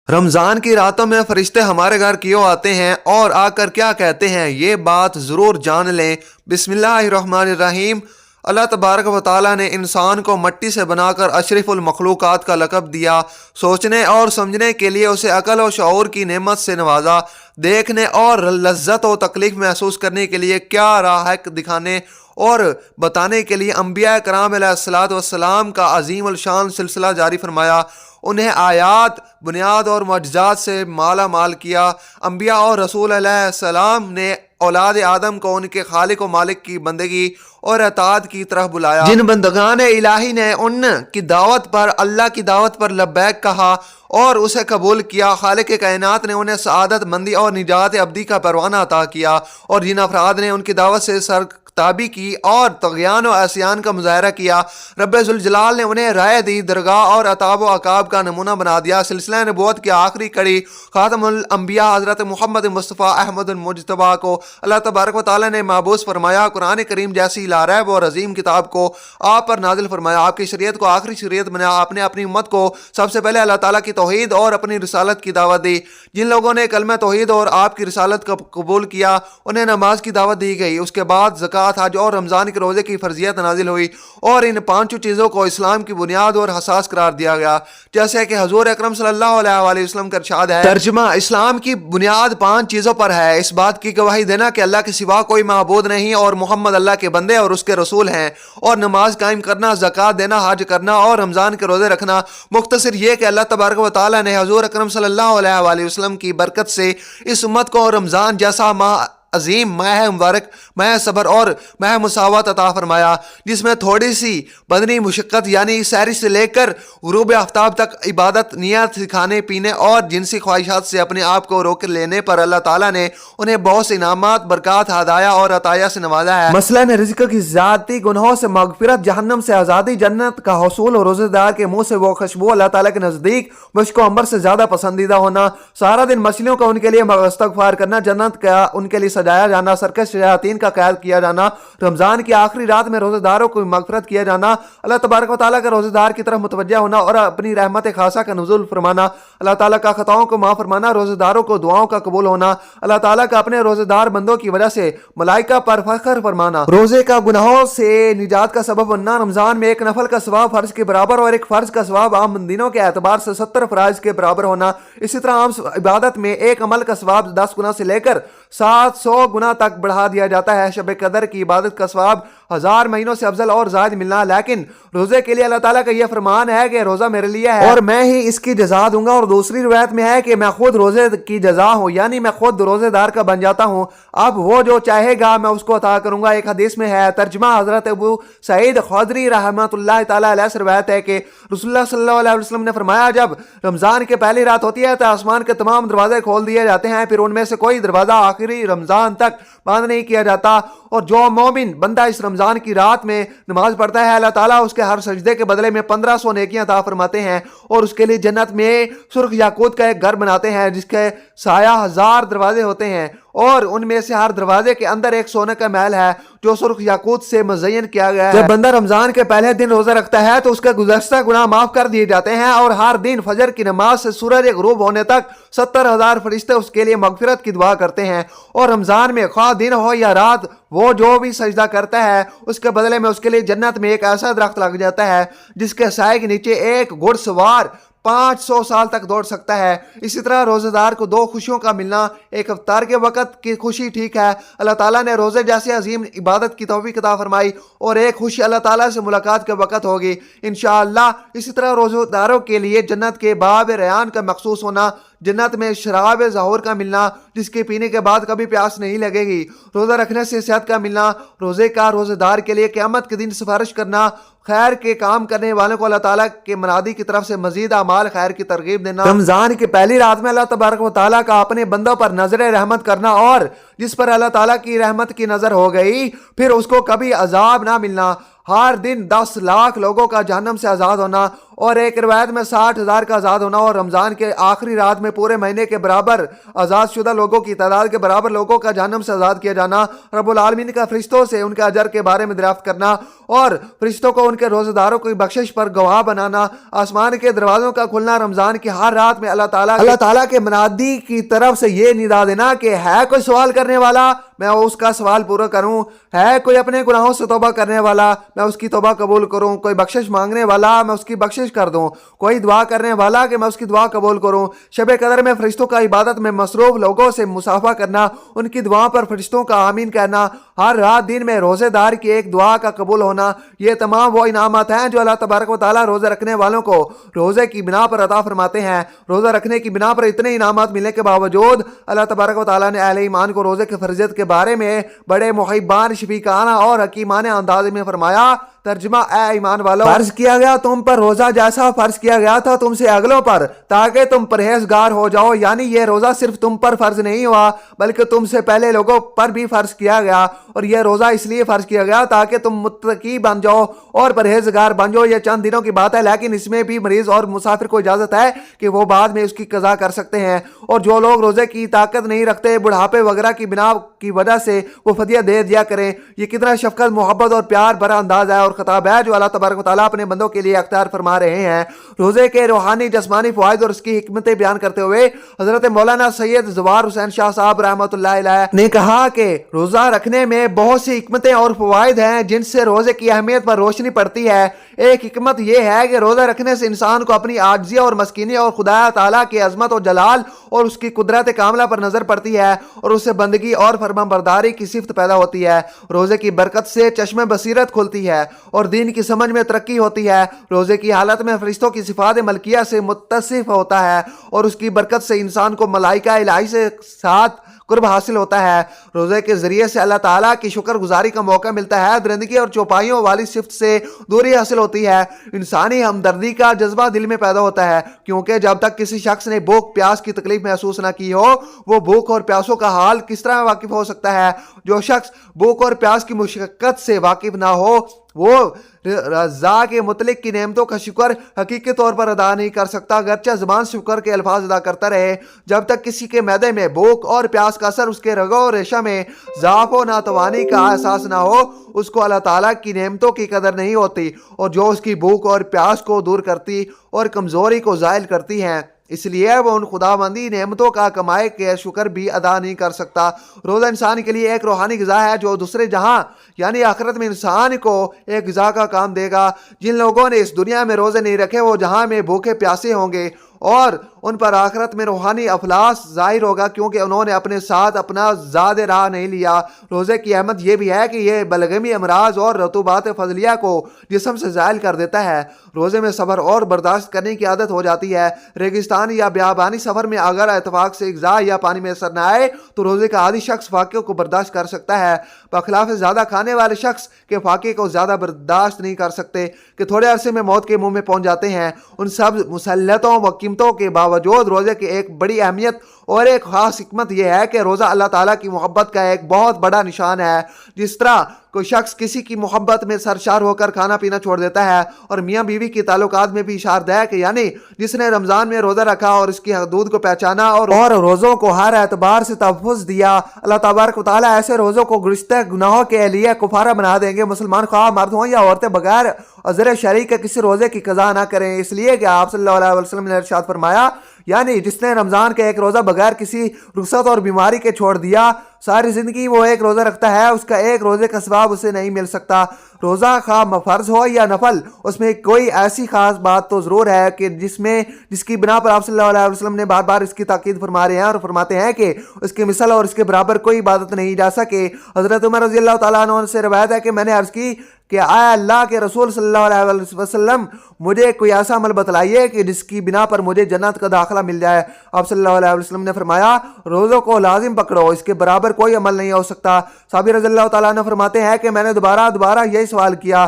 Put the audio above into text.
رمضان کی راتوں میں فرشتے ہمارے گھر کیوں آتے ہیں اور آ کر کیا کہتے ہیں، یہ بات ضرور جان لیں۔ بسم اللہ الرحمن الرحیم۔ اللہ تبارک و تعالیٰ نے انسان کو مٹی سے بنا کر اشرف المخلوقات کا لقب دیا۔ سوچنے اور سمجھنے کے لیے اسے عقل و شعور کی نعمت سے نوازا۔ دیکھنے اور لذت و تکلیف محسوس کرنے کے لیے کیا راہ دکھانے اور بتانے کے لیے انبیاء کرام علیہ الصلاۃ والسلام کا عظیم الشان سلسلہ جاری فرمایا۔ انہیں آیات، بنیاد اور معجزات سے مالا مال کیا۔ انبیاء اور رسول علیہ السلام نے اولاد آدم کو ان کے خالق و مالک کی بندگی اور اطاعت کی طرف بلایا۔ جن بندگان الہی نے ان کی دعوت پر، اللہ کی دعوت پر لبیک کہا اور اسے قبول کیا، خالق کائنات نے انہیں سعادت مندی اور نجات ابدی کا پروانہ عطا کیا۔ اور جن افراد نے ان کی دعوت سے سرتابی کی اور طغیان و عصیان کا مظاہرہ کیا، رب ذوالجلال نے انہیں رائے دی، درگاہ اور عتاب و عقاب کا نمونہ بنا دیا۔ سلسلہ نبوت کی آخری کڑی خاتم الانبیاء حضرت محمد مصطفیٰ احمد المجتبیٰ کو اللہ تبارک و تعالیٰ نے مبعوث فرمایا۔ قرآن کریم جیسی لاریب اور عظیم کتاب کو آپ پر نازل فرمایا، آپ کی شریعت کو آخری شریعت بنایا۔ آپ نے اپنی امت کو سب سے پہلے اللہ تعالیٰ کی توحید اور اپنی رسالت کی دعوت دی۔ جن لوگوں نے کلمہ توحید اور آپ کی رسالت کو قبول کیا انہیں نماز کی دعوت دی گئی۔ اس کے بعد زکوٰۃ، حج اور رمضان کے روزے کی فرضیت نازل ہوئی اور ان پانچوں چیزوں کو اسلام کی بنیاد اور اساس قرار دیا گیا، جیسے کہ حضور اکرم صلی اللہ علیہ وآلہ وسلم کا ارشاد ہے۔ ترجمہ: اسلام کی بنیاد 5 چیزوں پر ہے۔ اس بات کی گواہی دینا کہ اللہ کے سوا کوئی معبود نہیں اور محمد اللہ کے بندے اور اس کے رسول ہیں، اور نماز قائم کرنا، زکوٰۃ دینا، حج کرنا اور رمضان کے روزے رکھنا۔ مختصر یہ کہ اللہ تبارک و تعالیٰ نے حضور اکرم صلی اللہ علیہ وآلہ وسلم کی برکت سے اس امت کو رمضان جیسا ماہ عظیم، ماہ مبارک، ماہ صبر اور ماہ مساوات عطا فرمایا، جس میں تھوڑی سی بدنی مشقت یعنی سحری سے لے کر غروب آفتاب تک عبادت، نیت، کھانے پینے اور جنسی خواہشات سے اپنے آپ کو روک لینے پر اللہ تعالیٰ نے انہیں بہت سے انعامات، برکات، ہدایہ اور عطایا سے نوازا ہے۔ مثلاً رزق کی زیادتی، گناہوں سے مغفرت، جہنم سے آزادی، جنت کا حصول اور روزے دار کے منہ سے وہ خوشبو اللہ تعالیٰ کے نزدیک مشک و عنبر سے زیادہ پسندیدہ ہونا، سارا دن مچھلیوں کا ان کے لیے استغفار کرنا، جنت کا ان کے لیے سجایا جانا، سرکش شیاطین کا قید کیا جانا، رمضان کی آخری رات میں روزے داروں کو مغفرت کیا جانا، اللہ تبارک و تعالیٰ کا روزے دار کی طرف متوجہ ہونا اور اپنی رحمت خاصہ کا نزول فرمانا، اللہ تعالیٰ کا خطاؤں کو معاف فرمانا، روزے داروں کو دعاؤں کا قبول ہونا، اللہ تعالیٰ کا اپنے روزے دار بندوں کی وجہ سے ملائکہ پر فخر فرمانا، روزے کا گناہوں سے نجات کا سبب بننا، رمضان میں ایک نفل کا ثواب فرض کے برابر اور ایک فرض کا ثواب عام دنوں کے اعتبار سے 70 فرائض کے برابر ہونا، اسی طرح عام عبادت میں ایک عمل کا ثواب 10 گنا سے لے کر 700 گنا تک بڑھا دیا جاتا ہے۔ شب قدر کی عبادت کا ثواب 1000 مہینوں سے افضل اور زائد ملنا، لیکن روزے کے لیے اللہ تعالیٰ کا یہ فرمان ہے کہ روزہ میرے لیے ہے اور میں ہی اس کی جزا دوں گا، اور دوسری روایت میں ہے کہ میں خود روزے کی جزا ہوں، یعنی میں خود روزے دار کا بن جاتا ہوں، اب وہ جو چاہے گا میں اس کو عطا کروں گا۔ ایک حدیث میں ہے، ترجمہ حضرت ابو سعید خدری رحمۃ اللہ تعالیٰ علیہ سے روایت ہے کہ رسول اللہ صلی اللہ علیہ وسلم نے فرمایا، جب رمضان کے پہلی رات ہوتی ہے تو آسمان کے تمام دروازے کھول دیے جاتے ہیں، پھر ان میں سے کوئی دروازہ آخری رمضان تک بند نہیں کیا جاتا، اور جو مومن بندہ اس رمضان کی رات میں نماز پڑھتا ہے اللہ تعالیٰ اس کے ہر سجدے کے بدلے میں 1500 نیکیاں عطا فرماتے ہیں، اور اس کے لیے جنت میں سرخ یاقوت کا ایک گھر بناتے ہیں جس کے سایہ 1000 دروازے ہوتے ہیں، اور ان میں سے ہر دروازے کے اندر ایک سونے کا محل ہے جو سرخ یاقوت سے مزین کیا گیا ہے۔ جب بندہ رمضان کے پہلے دن روزہ رکھتا ہے تو اس کے گزشتہ گناہ معاف کر دیے جاتے ہیں، اور ہر دن فجر کی نماز سے سورج غروب ہونے تک 70,000 فرشتے اس کے لیے مغفرت کی دعا کرتے ہیں، اور رمضان میں خواہ دن ہو یا رات وہ جو بھی سجدہ کرتا ہے اس کے بدلے میں اس کے لیے جنت میں ایک ایسا درخت لگ جاتا ہے جس کے سائے کے نیچے ایک گھڑ سوار 500 سال تک دوڑ سکتا ہے۔ اسی طرح روزہ دار کو 2 خوشیوں کا ملنا، ایک افطار کے وقت کی خوشی، ٹھیک ہے، اللہ تعالیٰ نے روزے جیسی عظیم عبادت کی توفیق عطا فرمائی، اور ایک خوشی اللہ تعالیٰ سے ملاقات کے وقت ہوگی انشاءاللہ۔ اسی طرح روزہ داروں کے لیے جنت کے باب ریان کا مخصوص ہونا، جنت میں شراب ظہور کا ملنا جس کے پینے کے بعد کبھی پیاس نہیں لگے گی، روزہ رکھنے سے صحت کا ملنا، روزے کا روزہ دار کے لیے قیامت کے دن سفارش کرنا، خیر کے کام کرنے والوں کو اللہ تعالیٰ کے منادی کی طرف سے مزید اعمال خیر کی ترغیب دینا، رمضان کی پہلی رات میں اللہ تبارک و تعالیٰ کا اپنے بندوں پر نظر رحمت کرنا، اور جس پر اللہ تعالیٰ کی رحمت کی نظر ہو گئی پھر اس کو کبھی عذاب نہ ملنا، ہر دن 10 لاکھ لوگوں کا جہنم سے آزاد ہونا، اور ایک روایت میں 60,000 کا آزاد ہونا اور رمضان کے آخری رات میں پورے مہینے کے برابر آزاد شدہ لوگوں کی تعداد کے برابر لوگوں کا جہنم سے آزاد کیا جانا، رب العالمین کا فرشتوں سے ان کے اجر کے بارے میں دریافت کرنا اور فرشتوں کو ان کے روزہ داروں کی بخشش پر گواہ بنانا، آسمان کے دروازوں کا کھلنا، رمضان کی ہر رات میں اللہ تعالیٰ کے منادی کی طرف سے یہ ندا دینا کہ ہے کوئی سوال کرنے والا، میں اس کا سوال پورا کروں، ہے کوئی اپنے گناہوں سے توبہ کرنے والا، میں اس کی توبہ قبول کروں، کوئی بخشش مانگنے والا، میں اس کی بخشش کر دوں، کوئی دعا کرنے والا کہ میں اس کی دعا قبول کروں۔ شب قدر میں فرشتوں کا عبادت میں مصروف لوگوں سے مصافحہ کرنا، ان کی دعا پر فرشتوں کا آمین کہنا، ہر رات دن میں روزے دار کی ایک دعا کا قبول ہونا، یہ تمام وہ انعامات ہیں جو اللہ تبارک و تعالیٰ روزہ رکھنے والوں کو روزے کی بنا پر عطا فرماتے ہیں۔ روزہ رکھنے کی بنا پر اتنے انعامات ملنے کے باوجود اللہ تبارک و تعالیٰ نے اہل ایمان کو روزے کی فرضیت کے بارے میں بڑے محبان، شفیقانہ اور حکیمانہ انداز میں فرمایا۔ ترجمہ: اے ایمان والو، فرض کیا گیا تم پر روزہ جیسا فرض کیا گیا تھا تم سے اگلوں پر، تاکہ تم پرہیزگار ہو جاؤ۔ یعنی یہ روزہ صرف تم پر فرض نہیں ہوا بلکہ تم سے پہلے لوگوں پر بھی فرض کیا گیا، اور یہ روزہ اس لیے فرض کیا گیا تاکہ تم متقی بن جاؤ اور پرہیزگار بن جاؤ۔ یہ چند دنوں کی بات ہے، لیکن اس میں بھی مریض اور مسافر کو اجازت ہے کہ وہ بعد میں اس کی قضا کر سکتے ہیں، اور جو لوگ روزے کی طاقت نہیں رکھتے، بڑھاپے وغیرہ کی بنا کی وجہ سے، وہ فدیہ دے دیا کریں۔ یہ کتنا شفقت، محبت اور پیار بھرا انداز ہے اور خطاب ہے جو اللہ تبارک و تعالیٰ اپنے بندوں کے لیے اختیار فرما رہے ہیں۔ روزے کے روحانی جسمانی فوائد اور اس کی حکمتیں بیان کرتے ہوئے حضرت مولانا سید زوار حسین شاہ صاحب رحمۃ اللہ علیہ نے کہا کہ روزہ رکھنے میں بہت سی حکمتیں اور فوائد ہیں جن سے روزے کی اہمیت پر روشنی پڑتی ہے۔ ایک حکمت یہ ہے کہ روزہ رکھنے سے انسان کو اپنی عاجزی اور مسکینی اور خدا تعالیٰ کی عظمت و جلال اور اس کی قدرت کاملہ پر نظر پڑتی ہے، اور اس سے بندگی اور فرمان برداری کی صفت پیدا ہوتی ہے۔ روزے کی برکت سے چشم بصیرت کھلتی ہے اور دین کی سمجھ میں ترقی ہوتی ہے۔ روزے کی حالت میں فرشتوں کی صفات ملکیہ سے متصف ہوتا ہے اور اس کی برکت سے انسان کو ملائکہ الہی سے ساتھ قرب حاصل ہوتا ہے۔ روزے کے ذریعے سے اللہ تعالیٰ کی شکر گزاری کا موقع ملتا ہے، درندگی اور چوپائیوں والی صفت سے دوری حاصل ہوتی ہے، انسانی ہمدردی کا جذبہ دل میں پیدا ہوتا ہے، کیونکہ جب تک کسی شخص نے بھوک پیاس کی تکلیف محسوس نہ کی ہو، وہ بھوک اور پیاسوں کا حال کس طرح واقف ہو سکتا ہے؟ جو شخص بھوک اور پیاس کی مشقت سے واقف نہ ہو، وہ رزاق مطلق کی نعمتوں کا شکر حقیقی طور پر ادا نہیں کر سکتا، اگرچہ زبان سے شکر کے الفاظ ادا کرتا رہے۔ جب تک کسی کے معدے میں بھوک اور پیاس کا اثر اس کے رگوں و ریشہ میں ضعف و ناتوانی کا احساس نہ ہو، اس کو اللہ تعالیٰ کی نعمتوں کی قدر نہیں ہوتی، اور جو اس کی بھوک اور پیاس کو دور کرتی اور کمزوری کو زائل کرتی ہیں، اس لیے وہ ان خداوندی نعمتوں کا کمائے کے شکر بھی ادا نہیں کر سکتا۔ روزہ انسان کے لیے ایک روحانی غذا ہے جو دوسرے جہاں یعنی آخرت میں انسان کو ایک غذا کا کام دے گا۔ جن لوگوں نے اس دنیا میں روزے نہیں رکھے، وہ جہاں میں بھوکے پیاسے ہوں گے اور ان پر آخرت میں روحانی افلاس ظاہر ہوگا، کیونکہ انہوں نے اپنے ساتھ اپنا زاد راہ نہیں لیا۔ روزے کی احمد یہ بھی ہے کہ یہ بلغمی امراض اور رطوبات فضلیہ کو جسم سے زائل کر دیتا ہے۔ روزے میں صبر اور برداشت کرنے کی عادت ہو جاتی ہے۔ ریگستان یا بیابانی سفر میں اگر اتفاق سے غذا یا پانی میسر نہ آئے تو روزے کا عادی شخص فاقے کو برداشت کر سکتا ہے، بخلاف زیادہ کھانے والے شخص کے فاقے کو زیادہ برداشت نہیں کر سکتے کہ تھوڑے عرصے میں موت کے منہ میں پہنچ جاتے ہیں۔ ان سب مسلطوں و قیمتوں کے باوجود روزے کی ایک بڑی اہمیت اور ایک خاص حکمت یہ ہے کہ روزہ اللہ تعالیٰ کی محبت کا ایک بہت بڑا نشان ہے۔ جس طرح کوئی شخص کسی کی محبت میں سرشار ہو کر کھانا پینا چھوڑ دیتا ہے، اور میاں بیوی کے تعلقات میں بھی اشارہ ہے کہ یعنی جس نے رمضان میں روزہ رکھا اور اس کی حدود کو پہچانا اور روزوں کو ہر اعتبار سے تحفظ دیا، اللہ تبارک و تعالیٰ ایسے روزوں کو گزشتہ گناہوں کے لیے کفارہ بنا دیں گے۔ مسلمان خواہ مرد ہوں یا عورتیں بغیر عذر شرعی کے کسی روزے کی قضا نہ کریں، اس لیے کہ آپ صلی اللہ علیہ وسلم نے ارشاد فرمایا، یعنی جس نے رمضان کے ایک روزہ بغیر کسی رخصت اور بیماری کے چھوڑ دیا، ساری زندگی وہ ایک روزہ رکھتا ہے، اس کا ایک روزے کا ثواب اسے نہیں مل سکتا۔ روزہ خواہ فرض ہو یا نفل، اس میں کوئی ایسی خاص بات تو ضرور ہے کہ جس کی بنا پر آپ صلی اللہ علیہ وسلم نے بار بار اس کی تاکید فرما رہے ہیں اور فرماتے ہیں کہ اس کی مثال اور اس کے برابر کوئی عبادت نہیں جا سکے۔ حضرت عمر رضی اللہ تعالیٰ عنہ سے روایت ہے کہ میں نے عرض کی کہ اے اللہ کے رسول صلی اللہ علیہ وسلم، مجھے کوئی ایسا عمل بتلائیے کہ جس کی بنا پر مجھے جنت کا داخلہ مل جائے۔ آپ صلی اللہ علیہ وسلم نے فرمایا، روزوں کو لازم پکڑو، اس کے برابر کوئی عمل نہیں ہو سکتا۔ صحابی رضی اللہ تعالیٰ عنہ فرماتے ہیں کہ میں نے دوبارہ یہی سوال کیا۔